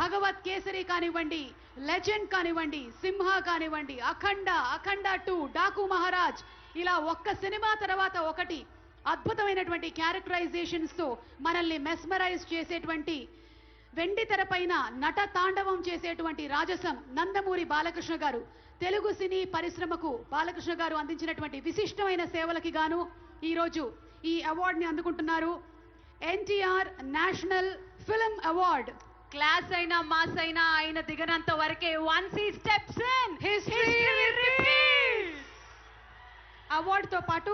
భగవత్ కేసరి కానివ్వండి, లెజెండ్ కానివ్వండి, సింహ కానివ్వండి, అఖండ 2, డాకు మహారాజ్, ఇలా ఒక్క సినిమా తర్వాత ఒకటి అద్భుతమైనటువంటి క్యారెక్టరైజేషన్స్ తో మనల్ని మెస్మరైజ్ చేసేటువంటి, వెండి తెరపైన నట తాండవం చేసేటువంటి రాజసం నందమూరి బాలకృష్ణ గారు. తెలుగు సినీ పరిశ్రమకు బాలకృష్ణ గారు అందించినటువంటి విశిష్టమైన సేవలకి గాను ఈరోజు ఈ అవార్డుని అందుకుంటున్నారు. NTR national film award. Class అయినా మాస్ అయినా ఆయన దిగనంత వరకే once he steps in history repeats. అవార్డుతో పాటు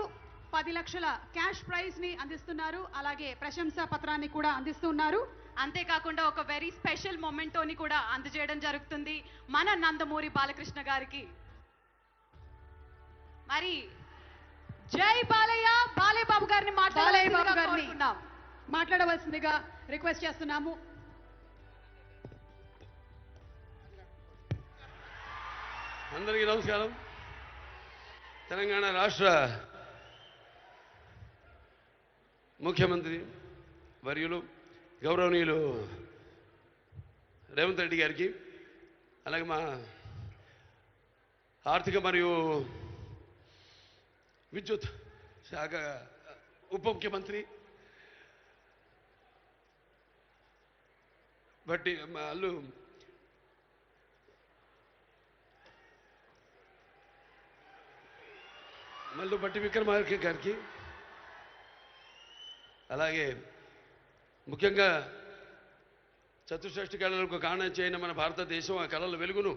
10 లక్షల క్యాష్ ప్రైజ్ ని అందిస్తున్నారు. అలాగే ప్రశంసా పత్రాన్ని కూడా అందిస్తున్నారు. అంతేకాకుండా ఒక వెరీ స్పెషల్ మొమెంటోని కూడా అందజేయడం జరుగుతుంది మన నందమూరి బాలకృష్ణ గారికి. మరి జై బాలయ్య, బాలయ్య బాబు గారిని మాట్లాడవలసిందిగా రిక్వెస్ట్ చేస్తున్నాము. అందరికీ నమస్కారం. తెలంగాణ రాష్ట్ర ముఖ్యమంత్రి వర్యులు గౌరవనీయులు రేవంత్ రెడ్డి గారికి, అలాగే మా ఆర్థిక మరియు విద్యుత్ శాఖ ఉప ముఖ్యమంత్రి బట్టి వాళ్ళు మల్లు బట్టి విక్రమార్క గారికి, అలాగే ముఖ్యంగా చతుశ్రేష్ఠ కళలకు కారణం చేయని మన భారతదేశం ఆ కళల వెలుగును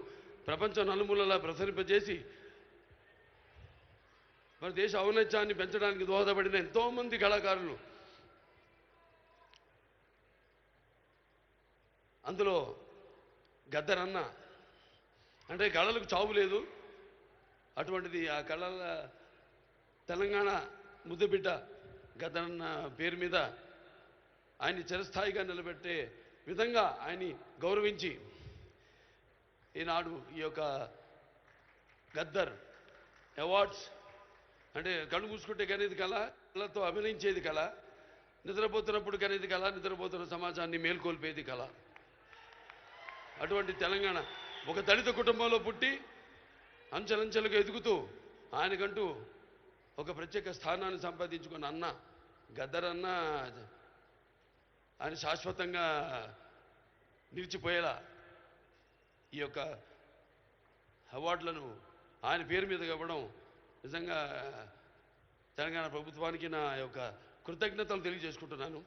ప్రపంచం నలుమూలలా ప్రసరింపజేసి మన దేశ ఔన్నత్యాన్ని పెంచడానికి దోహదపడిన ఎంతోమంది కళాకారులు, అందులో గద్దరన్న అంటే కళలకు చావు లేదు. అటువంటిది ఆ కళల తెలంగాణ ముద్దుబిడ్డ గద్దరన్న పేరు మీద ఆయన్ని చిరస్థాయిగా నిలబెట్టే విధంగా ఆయన్ని గౌరవించి ఈనాడు ఈ యొక్క గద్దర్ అవార్డ్స్ అంటే కళ్ళు మూసుకుంటే కనేది కళ, కళతో అభినయించేది కళ, నిద్రపోతున్నప్పుడు కనేది కళ, నిద్రపోతున్న సమాజాన్ని మేల్కొల్పేది కళ. అటువంటి తెలంగాణ ఒక దళిత కుటుంబంలో పుట్టి అంచెలంచెలుగా ఎదుగుతూ ఆయనకంటూ ఒక ప్రత్యేక స్థానాన్ని సంపాదించుకున్న అన్న గద్దరన్న ఆయన శాశ్వతంగా నిలిచిపోయేలా ఈ యొక్క అవార్డులను ఆయన పేరు మీద ఇవ్వడం నిజంగా తెలంగాణ ప్రభుత్వానికి నా యొక్క కృతజ్ఞతలు తెలియజేసుకుంటున్నాను.